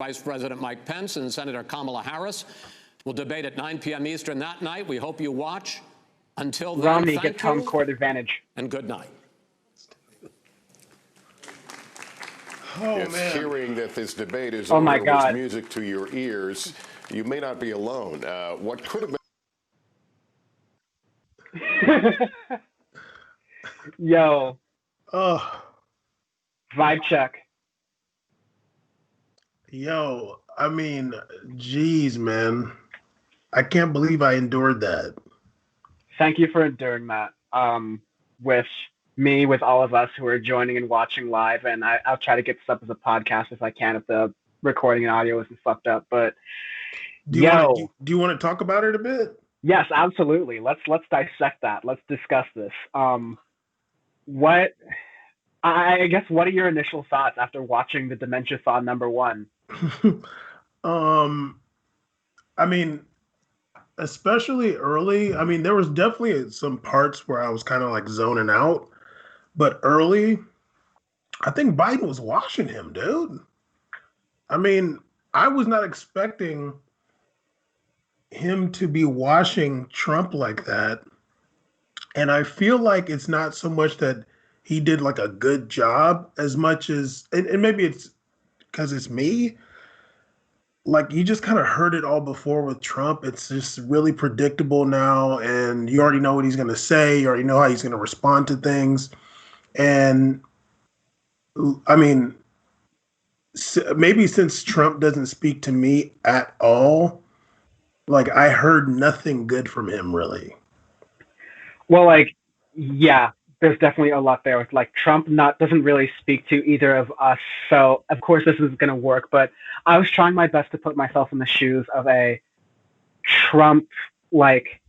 Vice President Mike Pence and Senator Kamala Harris will debate at 9 p.m. Eastern that night. We hope you watch. Until then, Romney thank gets you home court advantage. and good night. It's hearing that this debate is Oh my over God. was music to your ears. You may not be alone. What could have been... Yo. Vibe check. Yo, I mean, geez, man. I can't believe I endured that. Thank you for enduring that. With me, with all of us who are joining and watching live, and I'll try to get this up as a podcast if I can, if the recording and audio isn't fucked up. But do you want to talk about it a bit? Yes, absolutely. Let's dissect that. Let's discuss this. What are your initial thoughts after watching the Dementia-thon #1? I mean, especially early. I mean, there was definitely some parts where I was kind of like zoning out, but early, I think Biden was washing him, dude. I mean, I was not expecting him to be washing Trump like that. And I feel like it's not so much that he did like a good job as much as, and maybe it's because it's me, like you just kind of heard it all before with Trump. It's just really predictable now, and you already know what he's going to say. You already know how he's going to respond to things. And I mean, maybe since Trump doesn't speak to me at all, like I heard nothing good from him really. Well, like, yeah, there's definitely a lot there with like Trump doesn't really speak to either of us. So of course this is going to work, but I was trying my best to put myself in the shoes of a Trump, like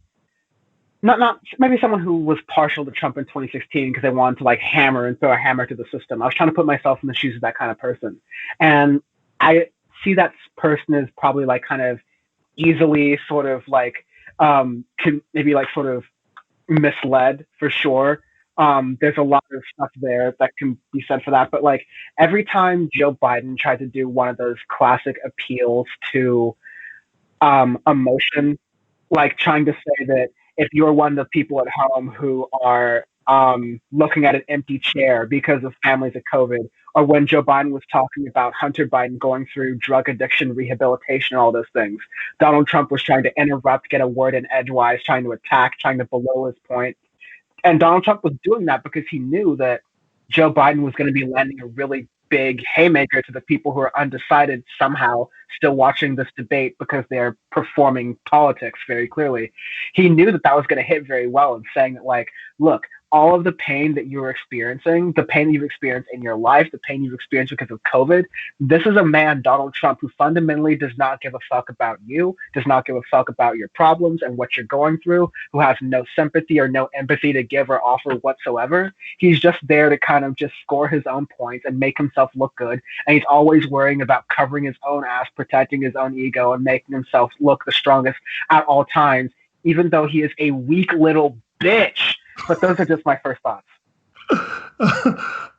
not maybe someone who was partial to Trump in 2016 because they wanted to like hammer and throw a hammer to the system. I was trying to put myself in the shoes of that kind of person. And I see that person as probably like kind of easily sort of like maybe like sort of misled for sure. There's a lot of stuff there that can be said for that, but like every time Joe Biden tried to do one of those classic appeals to emotion, like trying to say that if you're one of the people at home who are looking at an empty chair because of families of COVID, or when Joe Biden was talking about Hunter Biden going through drug addiction rehabilitation, all those things, Donald Trump was trying to interrupt, get a word in edgewise, trying to attack, trying to belittle his point. And Donald Trump was doing that because he knew that Joe Biden was going to be landing a really big haymaker to the people who are undecided somehow still watching this debate because they're performing politics very clearly. He knew that was going to hit very well in saying that, like, look, all of the pain that you're experiencing, the pain that you've experienced in your life, the pain you've experienced because of COVID, this is a man, Donald Trump, who fundamentally does not give a fuck about you, does not give a fuck about your problems and what you're going through, who has no sympathy or no empathy to give or offer whatsoever. He's just there to kind of just score his own points and make himself look good. And he's always worrying about covering his own ass, protecting his own ego, and making himself look the strongest at all times, even though he is a weak little bitch. But those are just my first thoughts.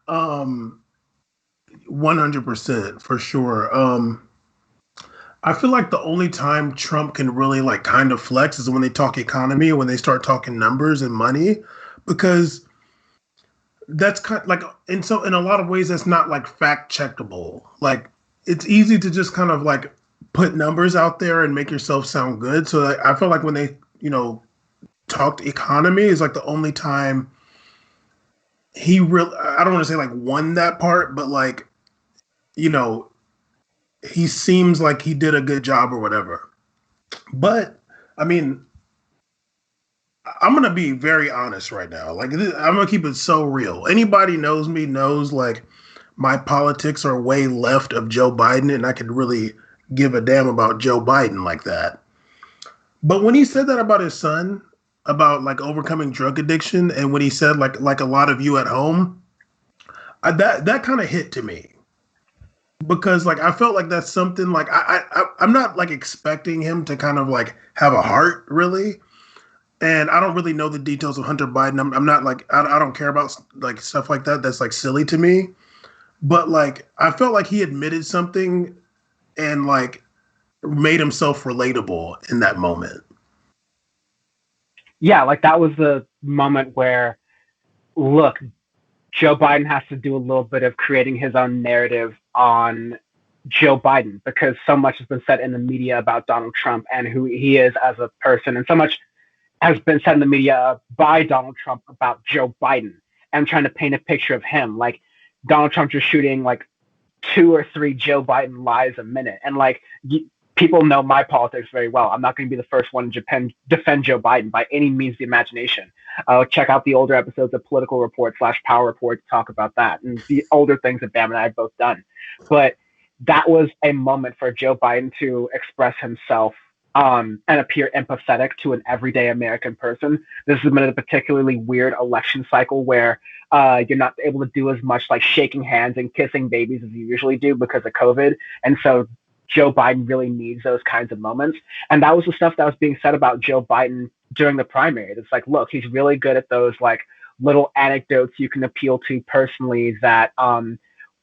100% for sure. I feel like the only time Trump can really like kind of flex is when they talk economy, when they start talking numbers and money, because that's kind of like in a lot of ways that's not like fact checkable. Like it's easy to just kind of like put numbers out there and make yourself sound good. So like, I feel like when they talked economy is like the only time he really, I don't want to say like won that part, but like, he seems like he did a good job or whatever. But I mean, I'm going to be very honest right now. Like I'm going to keep it so real. Anybody knows me knows like my politics are way left of Joe Biden, and I could really give a damn about Joe Biden like that. But when he said that about his son, about like overcoming drug addiction, and when he said like a lot of you at home, that kind of hit to me, because like I felt like that's something like I'm not like expecting him to kind of like have a heart really, and I don't really know the details of Hunter Biden. I'm not like I don't care about like stuff like that. That's like silly to me, but like I felt like he admitted something and like made himself relatable in that moment. Yeah, like that was the moment where, look, Joe Biden has to do a little bit of creating his own narrative on Joe Biden because so much has been said in the media about Donald Trump and who he is as a person, and so much has been said in the media by Donald Trump about Joe Biden and trying to paint a picture of him. Like Donald Trump just shooting like 2 or 3 Joe Biden lies a minute. And like people know my politics very well. I'm not going to be the first one to defend Joe Biden by any means of the imagination. Check out the older episodes of Political Report / Power Report to talk about that, and the older things that Bam and I have both done. But that was a moment for Joe Biden to express himself and appear empathetic to an everyday American person. This has been a particularly weird election cycle where you're not able to do as much like shaking hands and kissing babies as you usually do because of COVID. And so Joe Biden really needs those kinds of moments. And that was the stuff that was being said about Joe Biden during the primary. It's like, look, he's really good at those like little anecdotes you can appeal to personally that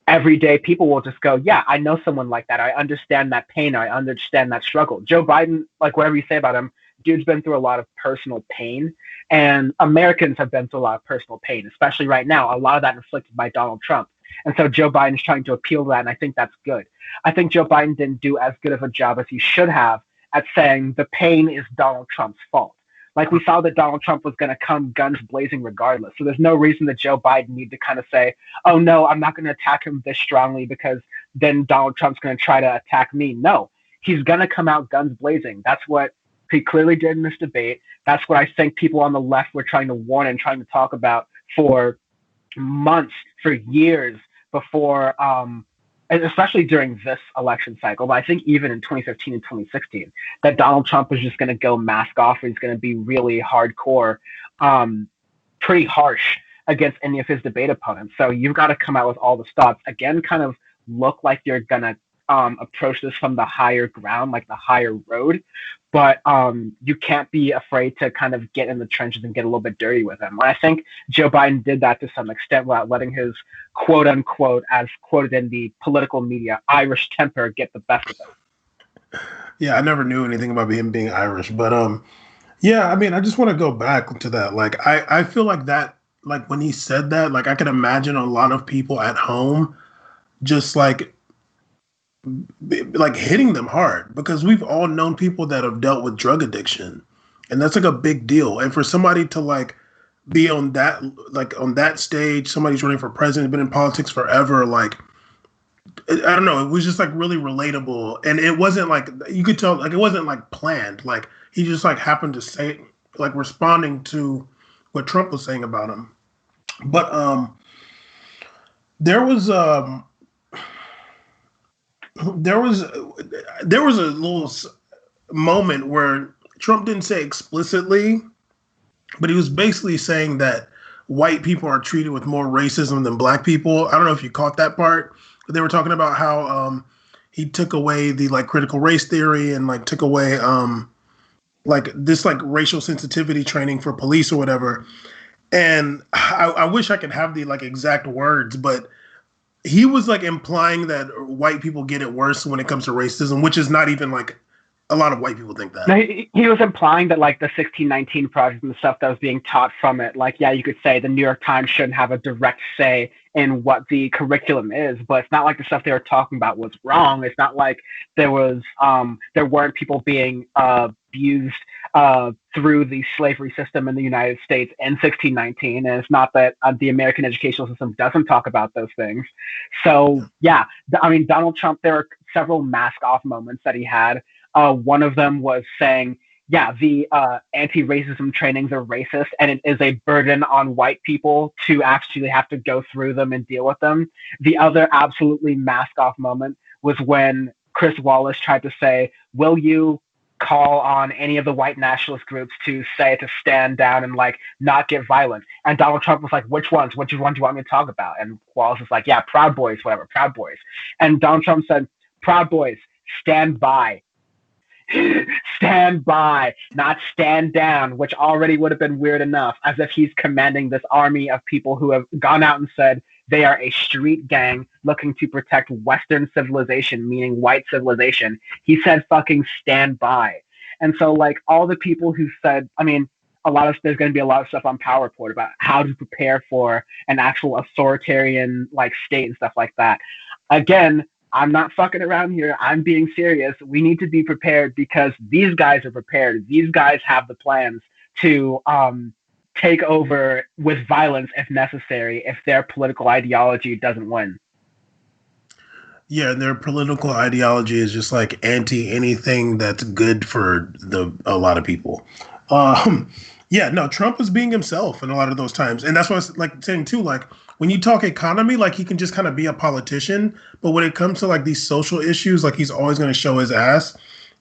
everyday people will just go, yeah, I know someone like that. I understand that pain. I understand that struggle. Joe Biden, like whatever you say about him, dude's been through a lot of personal pain, and Americans have been through a lot of personal pain, especially right now. A lot of that inflicted by Donald Trump. And so Joe Biden's trying to appeal to that, and I think that's good. I think Joe Biden didn't do as good of a job as he should have at saying the pain is Donald Trump's fault. Like we saw that Donald Trump was going to come guns blazing regardless. So there's no reason that Joe Biden need to kind of say, oh, no, I'm not going to attack him this strongly because then Donald Trump's going to try to attack me. No, he's going to come out guns blazing. That's what he clearly did in this debate. That's what I think people on the left were trying to warn and trying to talk about for months, for years before, especially during this election cycle, but I think even in 2015 and 2016, that Donald Trump was just going to go mask off. He's going to be really hardcore, pretty harsh against any of his debate opponents. So you've got to come out with all the stops. Again, kind of look like you're going to approach this from the higher ground, like the higher road. But you can't be afraid to kind of get in the trenches and get a little bit dirty with him. And I think Joe Biden did that to some extent without letting his quote unquote, as quoted in the political media, Irish temper get the best of him. Yeah, I never knew anything about him being Irish, but yeah, I mean, I just want to go back to that. Like, I feel like that, like when he said that, like I can imagine a lot of people at home just like hitting them hard, because we've all known people that have dealt with drug addiction, and that's like a big deal. And for somebody to like be on that stage, somebody's running for president, been in politics forever, like I don't know, it was just like really relatable. And it wasn't like, you could tell, like it wasn't like planned, like he just like happened to say, like responding to what Trump was saying about him. But there was a little moment where Trump didn't say explicitly, but he was basically saying that white people are treated with more racism than black people. I don't know if you caught that part, but they were talking about how he took away the like critical race theory and like took away like this like racial sensitivity training for police or whatever. And I wish I could have the like exact words, but he was like implying that white people get it worse when it comes to racism, which is not even like a lot of white people think that. No, he was implying that like the 1619 project and the stuff that was being taught from it, like, yeah, you could say the New York Times shouldn't have a direct say in what the curriculum is, but it's not like the stuff they were talking about was wrong. It's not like there weren't people being abused through the slavery system in the United States in 1619. And it's not that the American educational system doesn't talk about those things. So yeah, I mean, Donald Trump, there are several mask off moments that he had. One of them was saying, yeah, the anti-racism trainings are racist, and it is a burden on white people to actually have to go through them and deal with them. The other absolutely mask-off moment was when Chris Wallace tried to say, will you call on any of the white nationalist groups to stand down and like not get violent? And Donald Trump was like, which ones? Which one do you want me to talk about? And Wallace was like, yeah, Proud Boys, whatever, Proud Boys. And Donald Trump said, Proud Boys, stand by. Stand by, not stand down, which already would have been weird enough, as if he's commanding this army of people who have gone out and said, They are a street gang looking to protect Western civilization, meaning white civilization. He said fucking stand by. And so, like, all the people who said, I mean, there's going to be a lot of stuff on PowerPoint about how to prepare for an actual authoritarian, like, state and stuff like that. Again, I'm not fucking around here. I'm being serious. We need to be prepared because these guys are prepared. These guys have the plans to take over with violence if necessary, if their political ideology doesn't win. Yeah, their political ideology is just like anti anything that's good for a lot of people. Yeah, no, Trump is being himself in a lot of those times, and that's what I was like saying too. Like when you talk economy, like he can just kind of be a politician, but when it comes to like these social issues, like he's always going to show his ass,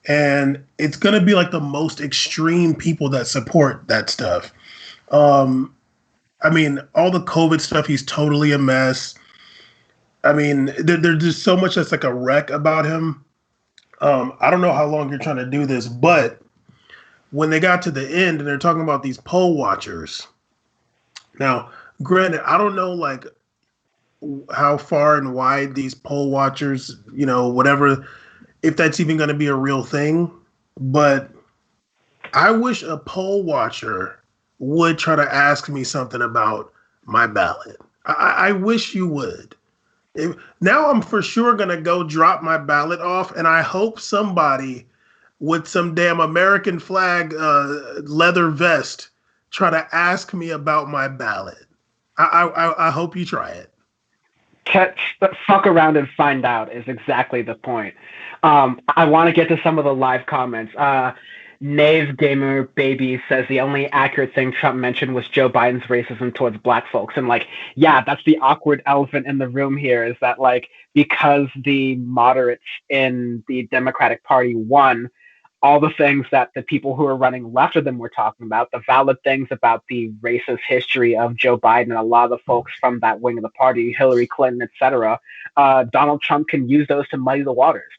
and it's going to be like the most extreme people that support that stuff. I mean, all the COVID stuff, he's totally a mess. I mean, there's just so much that's like a wreck about him. I don't know how long you're trying to do this, but when they got to the end and they're talking about these poll watchers. Now, granted, I don't know like how far and wide these poll watchers, whatever, if that's even going to be a real thing. But I wish a poll watcher would try to ask me something about my ballot. I wish you would. Now I'm for sure going to go drop my ballot off, and I hope somebody with some damn American flag leather vest try to ask me about my ballot. I hope you try it. Fuck around and find out is exactly the point. I want to get to some of the live comments. Nave Gamer Baby says the only accurate thing Trump mentioned was Joe Biden's racism towards black folks. And like, yeah, that's the awkward elephant in the room here is that like, because the moderates in the Democratic Party won, all the things that the people who are running left of them were talking about, the valid things about the racist history of Joe Biden and a lot of the folks from that wing of the party, Hillary Clinton, etc., Donald Trump can use those to muddy the waters.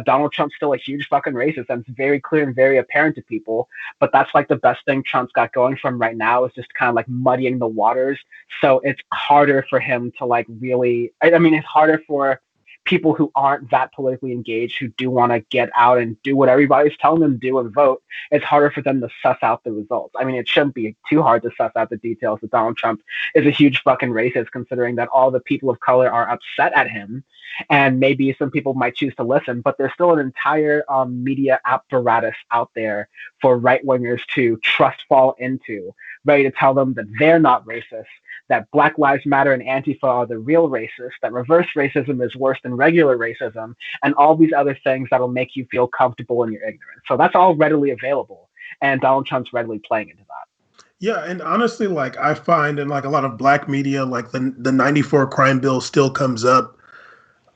Donald Trump's still a huge fucking racist, and it's very clear and very apparent to people. But that's like the best thing Trump's got going from right now is just kind of like muddying the waters. So it's harder for him to like really. I mean, it's harder for people who aren't that politically engaged, who do want to get out and do what everybody's telling them to do and vote. It's harder for them to suss out the results. I mean, it shouldn't be too hard to suss out the details that Donald Trump is a huge fucking racist, considering that all the people of color are upset at him. And maybe some people might choose to listen, but there's still an entire media apparatus out there for right-wingers to trust fall into, ready to tell them that they're not racist, that Black Lives Matter and Antifa are the real racists, that reverse racism is worse than regular racism, and all these other things that'll make you feel comfortable in your ignorance. So that's all readily available, and Donald Trump's readily playing into that. Yeah, and honestly, like I find in like a lot of black media, like the 94 crime bill still comes up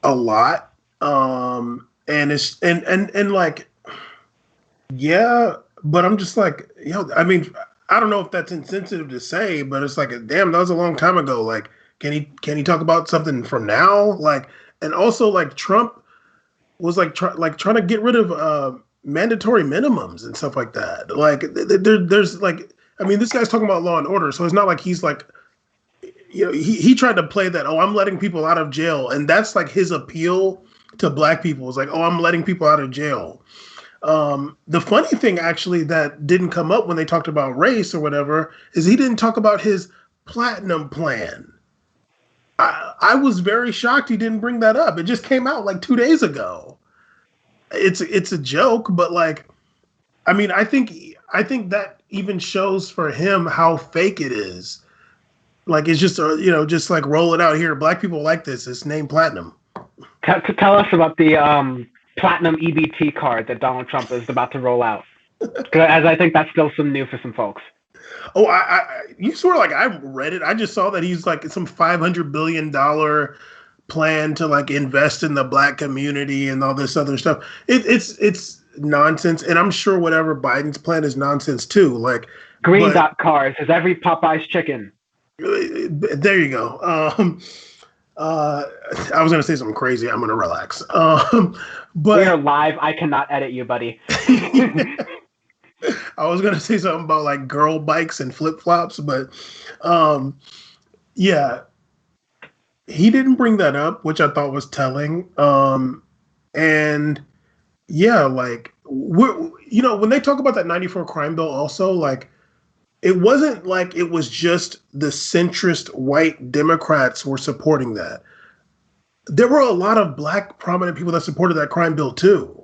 a lot. And it's and like, yeah, but I'm just like, I mean, I don't know if that's insensitive to say, but it's like, damn, that was a long time ago. Like, can he talk about something from now? Like, and also like Trump was like trying to get rid of mandatory minimums and stuff like that. Like, there's like, I mean, this guy's talking about law and order, so it's not like he's like, he tried to play that, I'm letting people out of jail, and that's like his appeal to black people. It's like, I'm letting people out of jail. The funny thing actually that didn't come up when they talked about race or whatever is he didn't talk about his platinum plan. I was very shocked he didn't bring that up. It just came out like 2 days ago. It's a joke, but like, I mean, I think that even shows for him how fake it is. Like, it's just, just like roll it out here. Black people like this. It's named platinum. Tell us about the platinum EBT card that Donald Trump is about to roll out. As I think that's still some new for some folks. Oh, you sort of like, I read it. I just saw that he's like some $500 billion plan to like invest in the black community and all this other stuff. It's nonsense. And I'm sure whatever Biden's plan is nonsense too. Like Green Dot cars is every Popeye's chicken. There you go. I was going to say something crazy. I'm going to relax. But we are live. I cannot edit you, buddy. I was going to say something about like girl bikes and flip flops, but yeah. he didn't bring that up, which I thought was telling. And yeah, like when they talk about that 94 crime bill also, like it wasn't like it was just the centrist white Democrats were supporting that. There were a lot of black prominent people that supported that crime bill too,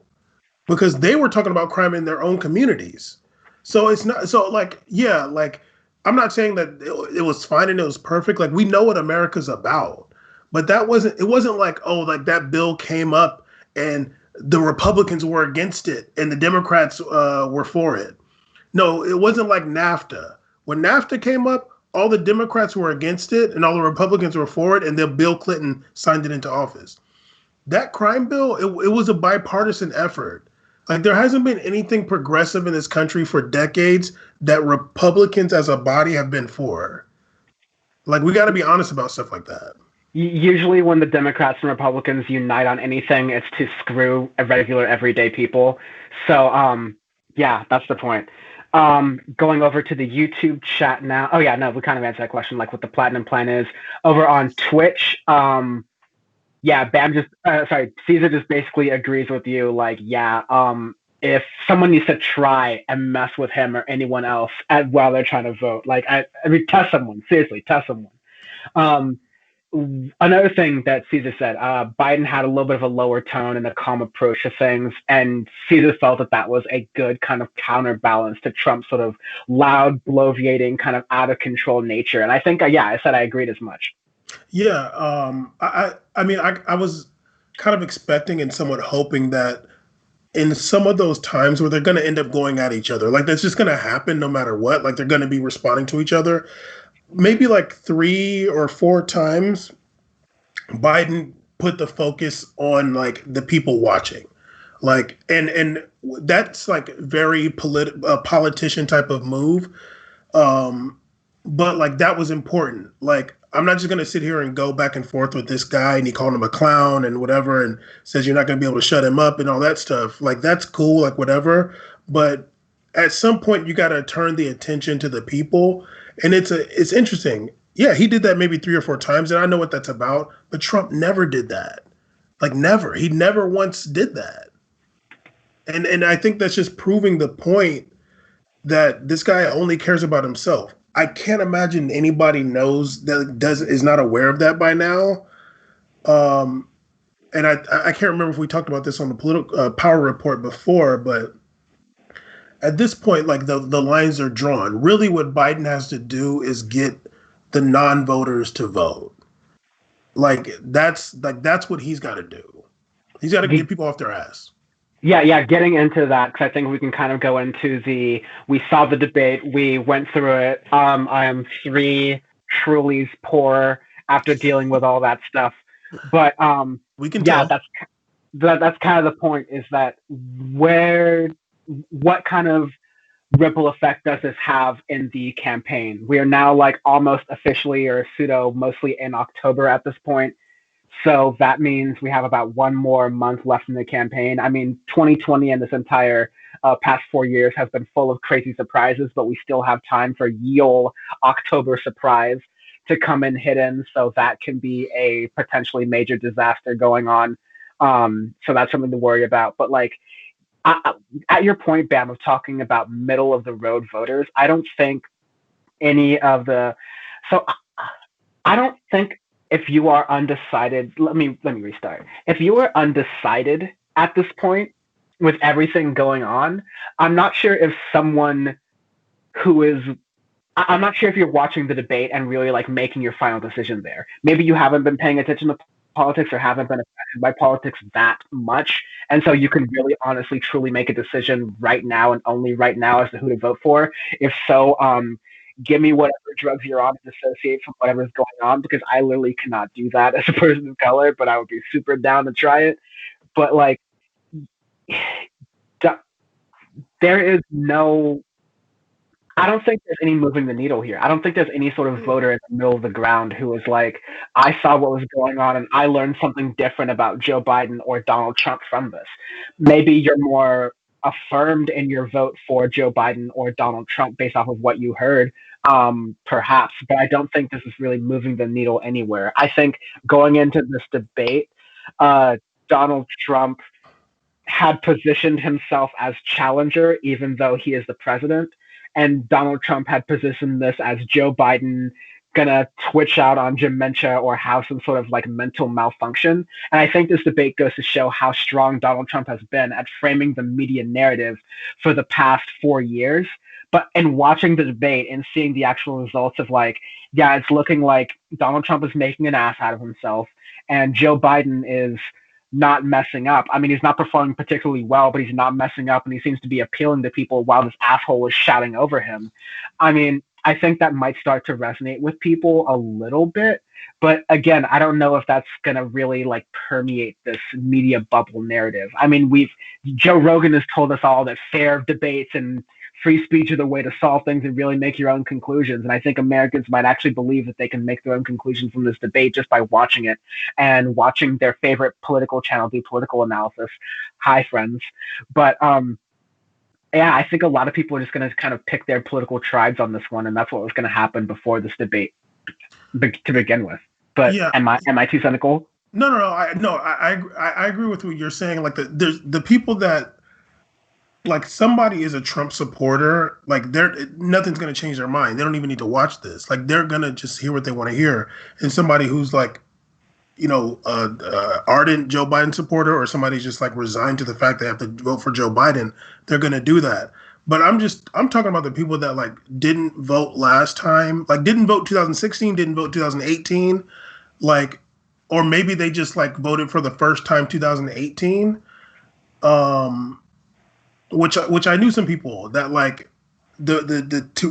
because they were talking about crime in their own communities. So it's not so like yeah, like I'm not saying that it was fine and it was perfect. Like we know what America's about, but it wasn't like oh like that bill came up and the Republicans were against it and the Democrats were for it. No, it wasn't like NAFTA. When NAFTA came up, all the Democrats were against it and all the Republicans were for it, and then Bill Clinton signed it into office. That crime bill, it was a bipartisan effort. Like there hasn't been anything progressive in this country for decades that Republicans as a body have been for. Like we got to be honest about stuff like that. Usually when the Democrats and Republicans unite on anything, it's to screw regular everyday people. So yeah, that's the point. Going over to the YouTube chat now. Oh yeah, no, we kind of answered that question, like what the platinum plan is. Over on Twitch, yeah, Bam just Caesar just basically agrees with you. Like, yeah, if someone needs to try and mess with him or anyone else while they're trying to vote, like I mean, test someone, seriously, test someone. Um, Another thing that Caesar said, Biden had a little bit of a lower tone and a calm approach to things, and Caesar felt that that was a good kind of counterbalance to Trump's sort of loud, bloviating, kind of out of control nature. And I think, yeah, I said I agreed as much. Yeah, I mean, I was kind of expecting and somewhat hoping that in some of those times where they're going to end up going at each other, like that's just going to happen no matter what. Like they're going to be responding to each other. Maybe like 3 or 4 times, Biden put the focus on like the people watching, like and that's like very politician type of move. Um, but like that was important. Like I'm not just gonna sit here and go back and forth with this guy and he called him a clown and whatever and says you're not gonna be able to shut him up and all that stuff. Like that's cool, like whatever. But at some point you gotta turn the attention to the people. And it's interesting. Yeah, he did that maybe 3 or 4 times, and I know what that's about, but Trump never did that. Like never. He never once did that. And I think that's just proving the point that this guy only cares about himself. I can't imagine anybody knows that is not aware of that by now. Um, and I can't remember if we talked about this on the political power report before, but at this point, like the lines are drawn. Really, what Biden has to do is get the non-voters to vote. That's what he's got to do. He's got to get people off their ass. Yeah, getting into that, because I think we can kind of go into we saw the debate, we went through it. I am 3 Trulies poor after dealing with all that stuff. But we can yeah, tell. that's kind of the point, is that what kind of ripple effect does this have in the campaign? We are now like almost officially or pseudo mostly in October at this point. So that means we have about 1 more month left in the campaign. I mean, 2020 and this entire past 4 years has been full of crazy surprises, but we still have time for ye ol' October surprise to come in hidden. So that can be a potentially major disaster going on. So that's something to worry about. But like, at your point, Bam, of talking about middle of the road voters, I don't think any of the. So I don't think if you are undecided. Let me restart. If you are undecided at this point with everything going on, I'm not sure if someone who is. I'm not sure if you're watching the debate and really like making your final decision there. Maybe you haven't been paying attention to politics or haven't been affected by politics that much. And so you can really honestly, truly make a decision right now and only right now as to who to vote for. If so, give me whatever drugs you're on to dissociate from whatever's going on, because I literally cannot do that as a person of color, but I would be super down to try it. But like, there is no, I don't think there's any moving the needle here. I don't think there's any sort of voter in the middle of the ground who was like, I saw what was going on and I learned something different about Joe Biden or Donald Trump from this. Maybe you're more affirmed in your vote for Joe Biden or Donald Trump based off of what you heard, perhaps. But I don't think this is really moving the needle anywhere. I think going into this debate, Donald Trump had positioned himself as challenger, even though he is the president. And Donald Trump had positioned this as Joe Biden gonna twitch out on dementia or have some sort of like mental malfunction. And I think this debate goes to show how strong Donald Trump has been at framing the media narrative for the past 4 years. But in watching the debate and seeing the actual results of like, yeah, it's looking like Donald Trump is making an ass out of himself and Joe Biden is not messing up. I mean, he's not performing particularly well, but he's not messing up and he seems to be appealing to people while this asshole is shouting over him. I mean, I think that might start to resonate with people a little bit. But again, I don't know if that's going to really like permeate this media bubble narrative. I mean, Joe Rogan has told us all that fair debates and free speech are the way to solve things and really make your own conclusions. And I think Americans might actually believe that they can make their own conclusions from this debate just by watching it and watching their favorite political channel do political analysis. Hi, friends. But yeah, I think a lot of people are just going to kind of pick their political tribes on this one, and that's what was going to happen before this debate to begin with. But Yeah. am I too cynical? No. I agree with what you're saying. Like there's the people that like somebody is a Trump supporter, like nothing's gonna change their mind. They don't even need to watch this. Like they're gonna just hear what they want to hear. And somebody who's like, ardent Joe Biden supporter, or somebody's just like resigned to the fact they have to vote for Joe Biden, they're gonna do that. But I'm talking about the people that like didn't vote last time, like didn't vote 2016, didn't vote 2018, like, or maybe they just like voted for the first time 2018. Which I knew some people that like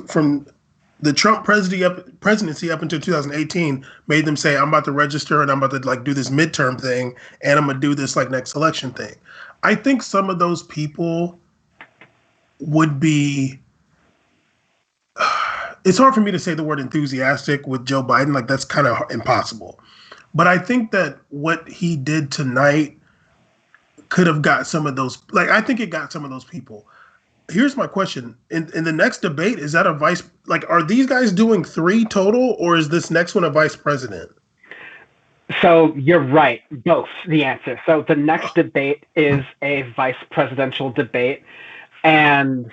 from the Trump presidency up until 2018 made them say, I'm about to register and I'm about to like do this midterm thing and I'm gonna do this like next election thing. I think some of those people would be. It's hard for me to say the word enthusiastic with Joe Biden. Like that's kind of impossible. But I think that what he did tonight could have got some of those. Like I think it got some of those people. Here's my question: in the next debate, is that a vice? Like, are these guys doing 3 total, or is this next one a vice president? So you're right, both the answer. So the next debate is a vice presidential debate, and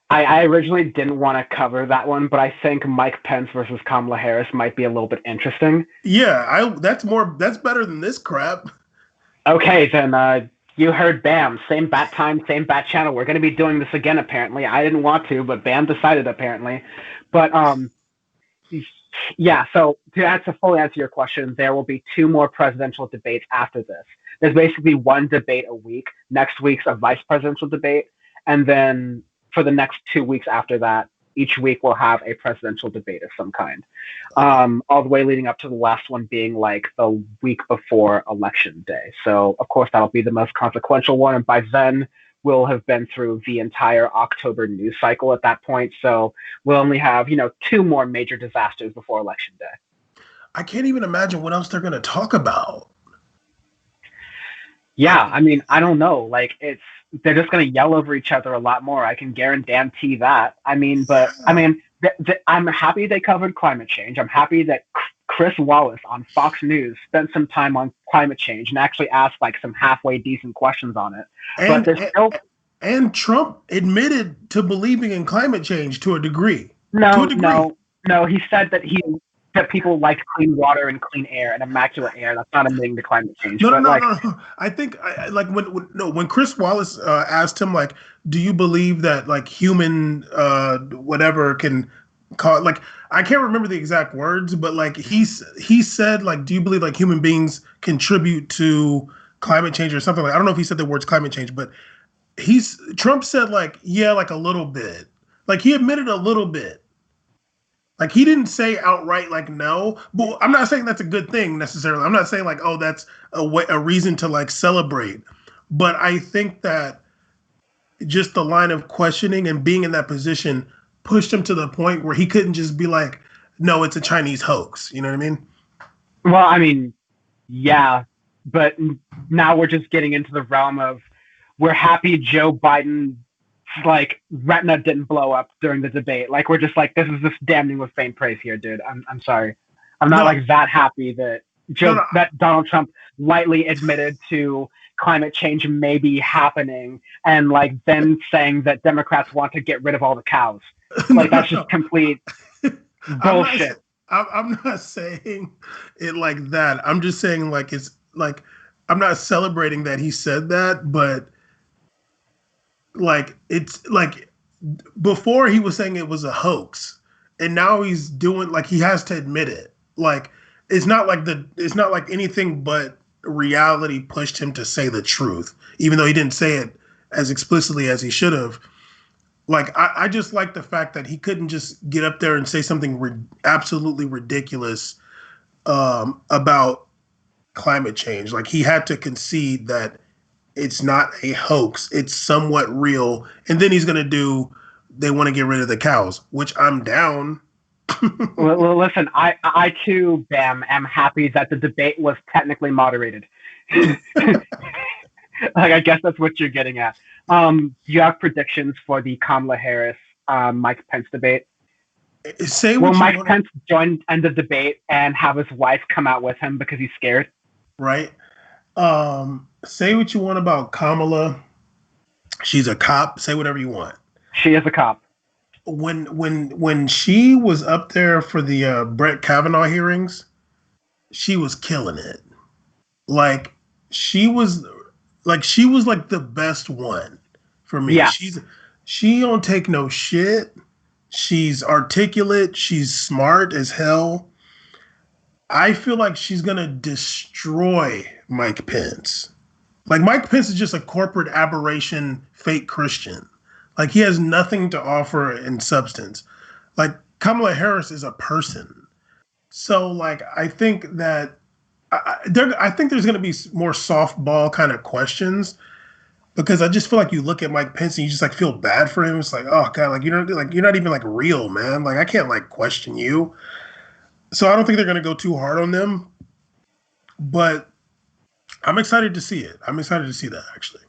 I originally didn't want to cover that one, but I think Mike Pence versus Kamala Harris might be a little bit interesting. Yeah, that's better than this crap. Okay, then you heard BAM. Same bat time, same bat channel. We're going to be doing this again, apparently. I didn't want to, but BAM decided, apparently. But, yeah, so to fully answer your question, there will be 2 more presidential debates after this. There's basically 1 debate a week. Next week's a vice presidential debate. And then for the next 2 weeks after that, each week we'll have a presidential debate of some kind. All the way leading up to the last one being like the week before election day. So of course that'll be the most consequential one. And by then we'll have been through the entire October news cycle at that point. So we'll only have, 2 more major disasters before election day. I can't even imagine what else they're going to talk about. Yeah, I mean, I don't know. Like they're just going to yell over each other a lot more. I can guarantee that. I mean, I'm happy they covered climate change. I'm happy that Chris Wallace on Fox News spent some time on climate change and actually asked like some halfway decent questions on it. And Trump admitted to believing in climate change to a degree. No. He said that people like clean water and clean air and immaculate air. That's not admitting to climate change. No. I think when Chris Wallace asked him like, do you believe that like human whatever can cause, like, I can't remember the exact words, but like he said like, do you believe like human beings contribute to climate change or something like, I don't know if he said the words climate change, but Trump said like, yeah, like a little bit. Like he admitted a little bit. Like he didn't say outright like no, but I'm not saying that's a good thing necessarily. I'm not saying like, oh, that's a reason to like celebrate. But I think that just the line of questioning and being in that position pushed him to the point where he couldn't just be like, no, it's a Chinese hoax. You know what I mean? Well, I mean, yeah, but now we're just getting into the realm of we're happy Joe Biden like retina didn't blow up during the debate. Like we're just like, this is just damning with faint praise here, dude. I'm sorry. I'm not No. like that happy that No. that Donald Trump lightly admitted to climate change may be happening and like then saying that Democrats want to get rid of all the cows. Like that's just complete bullshit. I'm not saying it like that. I'm just saying like it's like I'm not celebrating that he said that, but like it's like before he was saying it was a hoax, and now he's doing like he has to admit it. Like it's not like anything but reality pushed him to say the truth, even though he didn't say it as explicitly as he should have. Like I just like the fact that he couldn't just get up there and say something absolutely ridiculous about climate change. Like he had to concede that it's not a hoax, it's somewhat real, and then he's gonna do they want to get rid of the cows, which I'm down. Well, listen, I too, Bam, am happy that the debate was technically moderated. Like, I guess that's what you're getting at. Do you have predictions for the Kamala Harris, Mike Pence debate? Say Will what Mike you Pence join in the debate and have his wife come out with him because he's scared? right? Say what you want about Kamala. She's a cop. Say whatever you want. She is a cop. When she was up there for the Brett Kavanaugh hearings, she was killing it. Like she was like the best one for me. Yeah. She don't take no shit. She's articulate. She's smart as hell. I feel like she's gonna destroy Mike Pence. Like Mike Pence is just a corporate aberration, fake Christian. Like he has nothing to offer in substance. Like Kamala Harris is a person. So like I think that I think there's going to be more softball kind of questions because I just feel like you look at Mike Pence and you just like feel bad for him. It's like, oh god, like you're not even like real, man. Like I can't like question you. So I don't think they're going to go too hard on them. But I'm excited to see it. I'm excited to see that actually.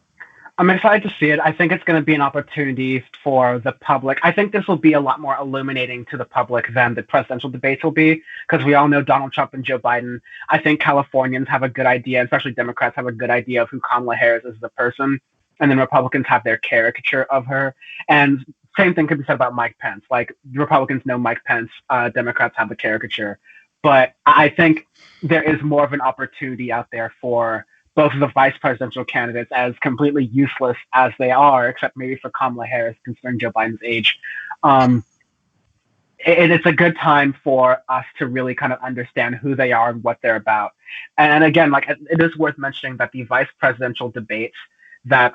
I'm excited to see it. I think it's going to be an opportunity for the public. I think this will be a lot more illuminating to the public than the presidential debates will be, because we all know Donald Trump and Joe Biden. I think Californians have a good idea, especially Democrats have a good idea of who Kamala Harris is as a person, and then Republicans have their caricature of her. And same thing could be said about Mike Pence. Like Republicans know Mike Pence, Democrats have the caricature. But I think there is more of an opportunity out there for both of the vice presidential candidates, as completely useless as they are, except maybe for Kamala Harris, considering Joe Biden's age. It's a good time for us to really kind of understand who they are and what they're about. And again, like it is worth mentioning that the vice presidential debates that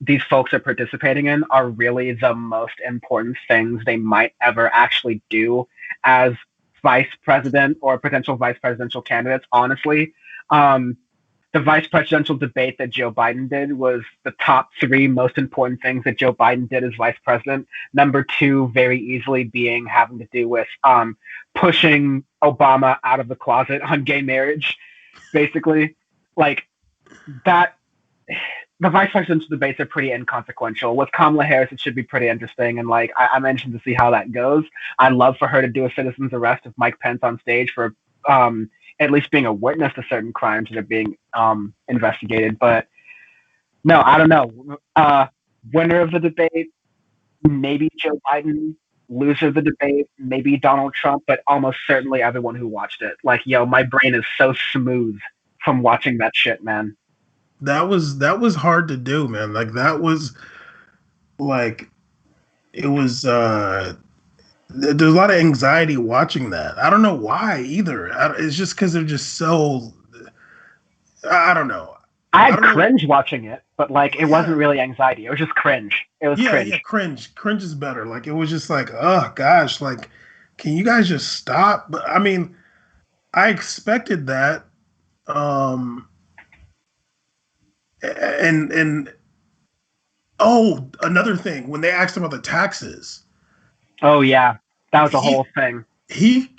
these folks are participating in are really the most important things they might ever actually do as vice president or potential vice presidential candidates, honestly. The vice presidential debate that Joe Biden did was the top 3 most important things that Joe Biden did as vice president. Number 2, very easily being having to do with pushing Obama out of the closet on gay marriage, basically. Like that, the vice presidential debates are pretty inconsequential. With Kamala Harris, it should be pretty interesting. And like I mentioned, to see how that goes. I'd love for her to do a citizen's arrest of Mike Pence on stage for at least being a witness to certain crimes that are being investigated. But no, I don't know. Winner of the debate, maybe Joe Biden. Loser of the debate, maybe Donald Trump, but almost certainly everyone who watched it. Like, yo, my brain is so smooth from watching that shit, man. That was hard to do, man. Like that was like it was there's a lot of anxiety watching that. I don't know why either. It's just because they're just so. I don't know. I had cringe watching it, but like it wasn't really anxiety. It was just cringe. It was cringe. Yeah, cringe. Cringe is better. Like it was just like, oh gosh, like can you guys just stop? But I mean, I expected that. And oh, another thing, when they asked him about the taxes. Oh yeah, that was the whole thing. He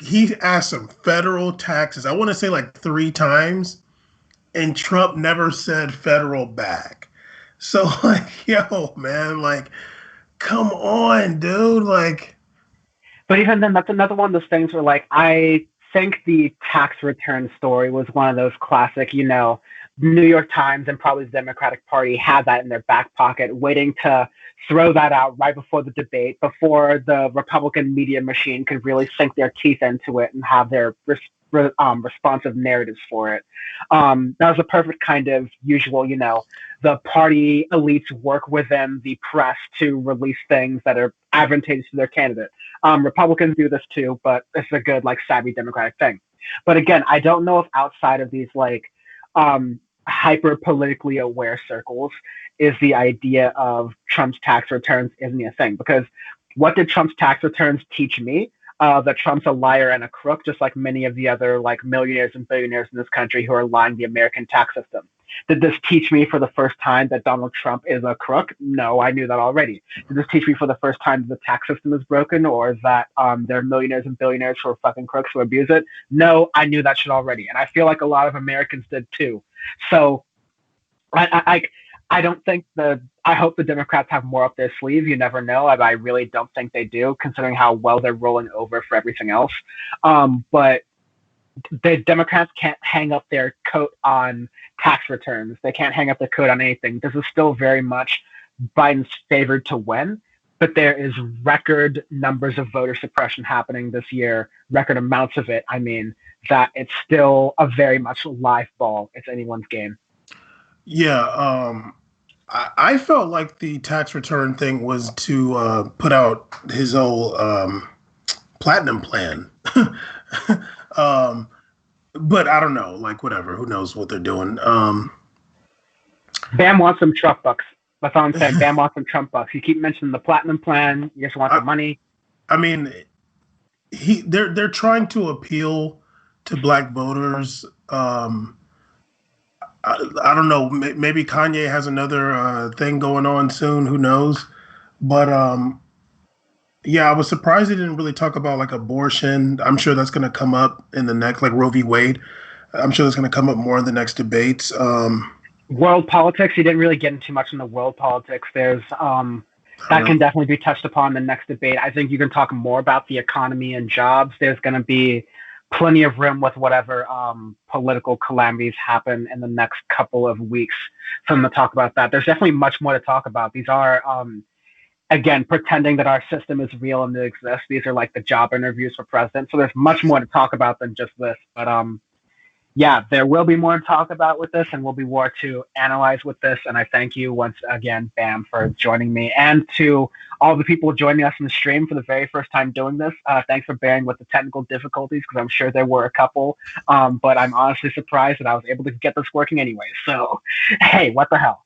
asked some federal taxes. I want to say like 3 times, and Trump never said federal back. So like, yo, man, like, come on, dude. Like, But even then, that's another one of those things where, like, I think the tax return story was one of those classic, New York Times and probably the Democratic Party had that in their back pocket, waiting to throw that out right before the debate, before the Republican media machine could really sink their teeth into it and have their responsive narratives for it. That was a perfect kind of usual, the party elites work within the press to release things that are advantageous to their candidate. Republicans do this too, but it's a good, like, savvy Democratic thing. But again, I don't know if outside of these, like, hyper politically aware circles is the idea of Trump's tax returns isn't a thing. Because what did Trump's tax returns teach me? That Trump's a liar and a crook, just like many of the other, like, millionaires and billionaires in this country who are lying the American tax system. Did this teach me for the first time that Donald Trump is a crook? No, I knew that already. Did this teach me for the first time that the tax system is broken, or that there are millionaires and billionaires who are fucking crooks who abuse it? No, I knew that shit already. And I feel like a lot of Americans did too. So I don't think I hope the Democrats have more up their sleeve. You never know. I really don't think they do, considering how well they're rolling over for everything else. But the Democrats can't hang up their coat on tax returns. They can't hang up their coat on anything. This is still very much Biden's favored to win, but there is record numbers of voter suppression happening this year, record amounts of it. I mean, that it's still a very much live ball. It's anyone's game. yeah, I felt like the tax return thing was to put out his old platinum plan. But I don't know, like, whatever. Who knows what they're doing? Bam wants some Trump bucks. That's all I'm saying. Bam wants some Trump bucks. You keep mentioning the platinum plan. You just want the money. I mean, they're trying to appeal to black voters. I don't know. Maybe Kanye has another thing going on soon. Who knows? But yeah, I was surprised he didn't really talk about, like, abortion. I'm sure that's going to come up in the next, like, Roe v. Wade. I'm sure that's going to come up more in the next debates. World politics. He didn't really get into much in the world politics. There's that can definitely be touched upon in the next debate. I think you can talk more about the economy and jobs. There's going to be plenty of room with whatever political calamities happen in the next couple of weeks for them to talk about that. There's definitely much more to talk about. These are again, pretending that our system is real and it exists. These are like the job interviews for president. So there's much more to talk about than just this. But yeah, there will be more to talk about with this, and will be more to analyze with this. And I thank you once again, Bam, for joining me, and to all the people joining us in the stream for the very first time doing this. Thanks for bearing with the technical difficulties, because I'm sure there were a couple. But I'm honestly surprised that I was able to get this working anyway. So, hey, what the hell?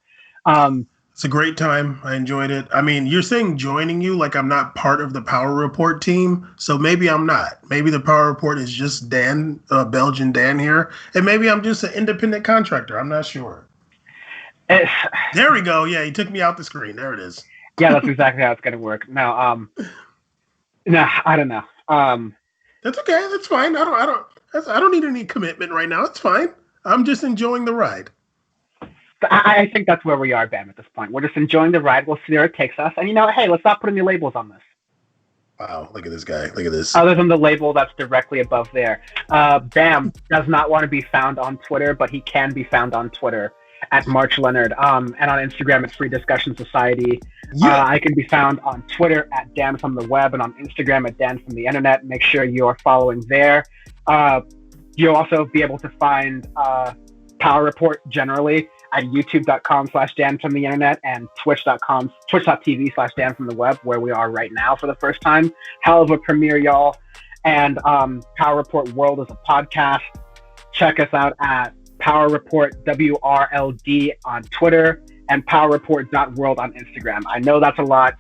It's a great time. I enjoyed it. I mean, you're saying joining you like I'm not part of the Power Report team, so maybe I'm not. Maybe the Power Report is just Dan, Belgian Dan here, and maybe I'm just an independent contractor. I'm not sure. There we go. Yeah, he took me out the screen. There it is. Yeah, that's exactly how it's going to work. No, I don't know. That's okay. That's fine. I don't need any commitment right now. It's fine. I'm just enjoying the ride. I think that's where we are, Bam, at this point. We're just enjoying the ride. We'll see where it takes us. And, hey, let's not put any labels on this. Wow, look at this guy. Look at this. Other than the label that's directly above there. Bam does not want to be found on Twitter, but he can be found on Twitter at March Leonard. And on Instagram at Free Discussion Society. Yeah. I can be found on Twitter at Dan from the Web, and on Instagram at Dan from the Internet. Make sure you're following there. You'll also be able to find Power Report generally at youtube.com/Dan from the Internet and twitch.tv/Dan from the Web, where we are right now for the first time. Hell of a premiere, y'all. And Power Report World is a podcast. Check us out at Power Report WRLD on Twitter and powerreport.world on Instagram. I know that's a lot,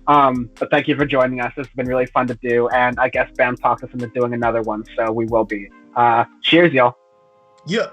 but thank you for joining us. It's been really fun to do, and I guess Bam talked us into doing another one, so we will be. Cheers, y'all. Yeah.